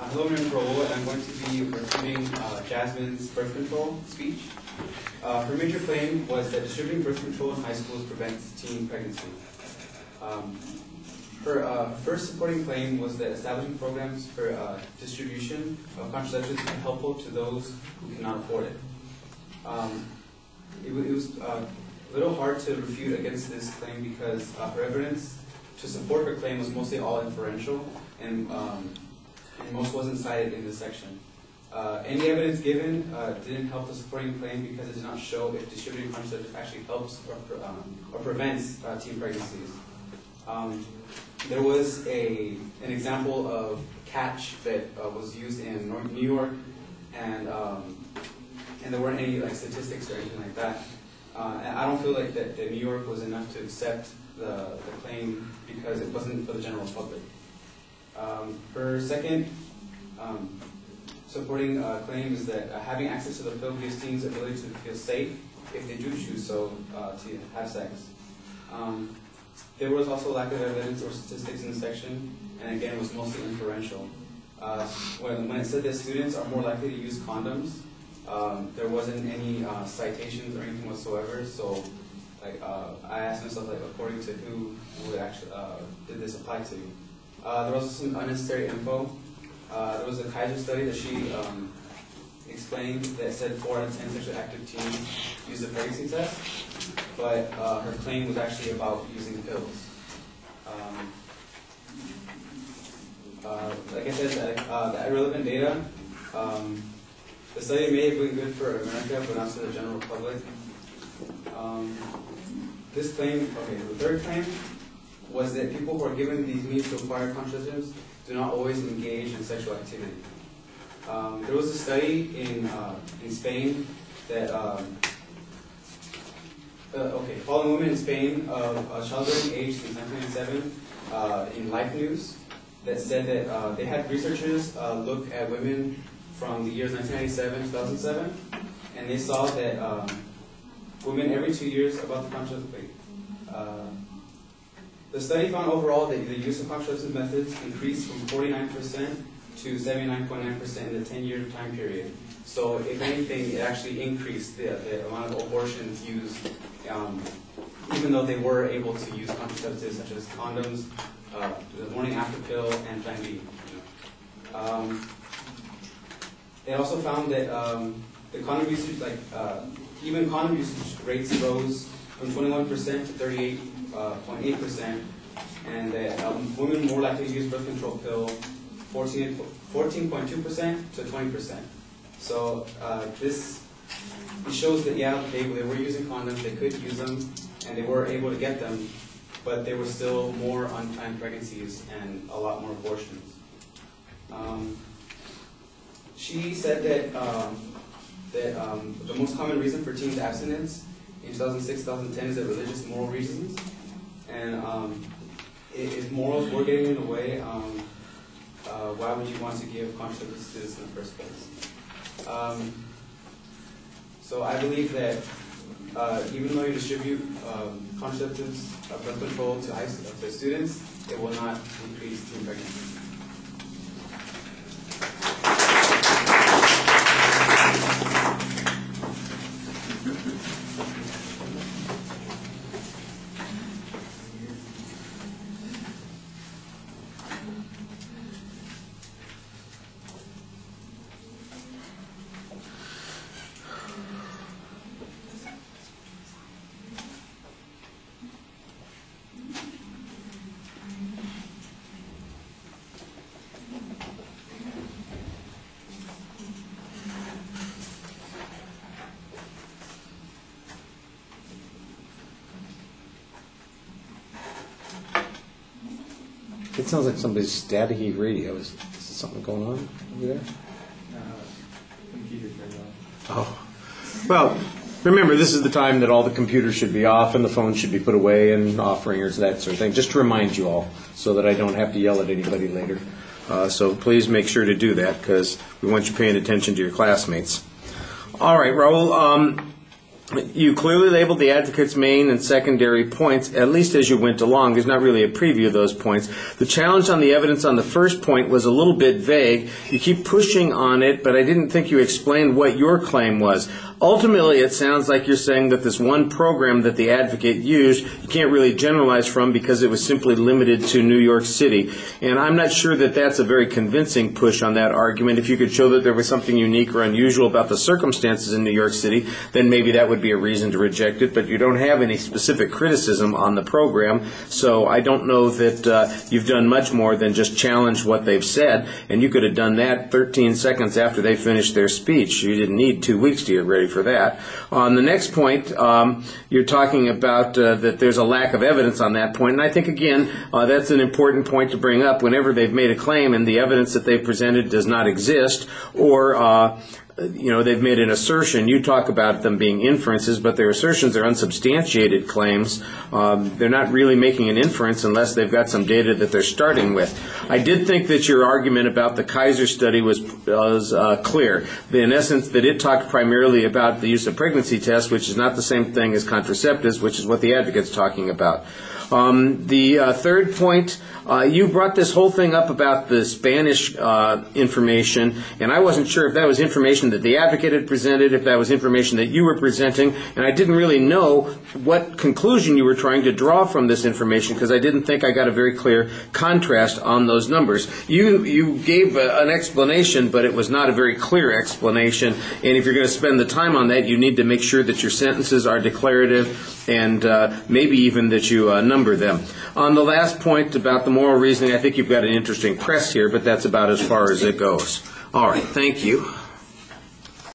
Hello, my name is Raul, and I'm going to be refuting Jasmine's birth control speech. Her major claim was that distributing birth control in high schools prevents teen pregnancy. Her first supporting claim was that establishing programs for distribution of contraceptives is helpful to those who cannot afford it. It was a little hard to refute against this claim because her evidence to support her claim was mostly all inferential, and most wasn't cited in this section. Any evidence given didn't help the supporting claim because it did not show if distributing contraceptives actually helps or prevents teen pregnancies. There was an example of catch that was used in New York, and there weren't any statistics or anything like that. And I don't feel like that New York was enough to accept the claim because it wasn't for the general public. Her second supporting claim is that having access to the pill gives teens the ability to feel safe if they do choose to have sex. There was also lack of evidence or statistics in the section, and again, it was mostly inferential. When it said that students are more likely to use condoms, there wasn't any citations or anything whatsoever. So, I asked myself, according to who would actually did this apply to? There was also some unnecessary info. There was a Kaiser study that she explained that said 4 out of 10 sexually active teens use a pregnancy test, but her claim was actually about using pills. Like I said, the irrelevant data, the study may have been good for America, but not to the general public. This claim, the third claim was that people who are given these means to acquire contraceptives do not always engage in sexual activity. There was a study in Spain that following women in Spain of childbearing age since 1997 in Life News that said that they had researchers look at women from the years 1997 2007, and they saw that women every 2 years about the contraceptive. The study found overall that the use of contraceptive methods increased from 49% to 79.9% in the 10-year time period. So if anything, it actually increased the amount of abortions used, even though they were able to use contraceptives such as condoms, the morning after pill, and Plan B. It also found that the condom usage, even condom usage rates rose from 21% to 38.8%, and that women more likely to use birth control pill 14.2% to 20%. So this shows that they were using condoms, they could use them, and they were able to get them, but there were still more unplanned pregnancies and a lot more abortions. She said that the most common reason for teens' abstinence in 2006-2010 is that religious moral reasons, and if morals were getting in the way, why would you want to give contraceptives to this in the first place? So I believe that even though you distribute contraceptives, birth control to students, it will not increase teen pregnancy. It sounds like somebody's static-y radio. Is there something going on over there? Computer turned off. Oh. Well, remember, this is the time that all the computers should be off and the phones should be put away and off ringers, that sort of thing, just to remind you all so that I don't have to yell at anybody later. So please make sure to do that because we want you paying attention to your classmates. All right, Raul, You clearly labeled the advocate's main and secondary points, at least as you went along. There's not really a preview of those points. The challenge on the evidence on the first point was a little bit vague. You keep pushing on it, but I didn't think you explained what your claim was. Ultimately, it sounds like you're saying that this one program that the advocate used, you can't really generalize from because it was simply limited to New York City. And I'm not sure that that's a very convincing push on that argument. If you could show that there was something unique or unusual about the circumstances in New York City, then maybe that would be a reason to reject it. But you don't have any specific criticism on the program, so I don't know that you've done much more than just challenge what they've said. And you could have done that 13 seconds after they finished their speech. You didn't need 2 weeks to get ready for that. On the next point, you're talking about that there's a lack of evidence on that point, and I think, again, that's an important point to bring up whenever they've made a claim and the evidence that they've presented does not exist, or they've made an assertion. You talk about them being inferences, but their assertions are unsubstantiated claims. They're not really making an inference unless they've got some data that they're starting with. I did think that your argument about the Kaiser study was clear. In essence, that it talked primarily about the use of pregnancy tests, which is not the same thing as contraceptives, which is what the advocate's talking about. The third point, you brought this whole thing up about the Spanish information, and I wasn't sure if that was information that the advocate had presented, if that was information that you were presenting, and I didn't really know what conclusion you were trying to draw from this information because I didn't think I got a very clear contrast on those numbers. You gave an explanation, but it was not a very clear explanation, and if you're going to spend the time on that, you need to make sure that your sentences are declarative and maybe even that you number them. On the last point about the moral reasoning, I think you've got an interesting press here, but that's about as far as it goes. All right, thank you.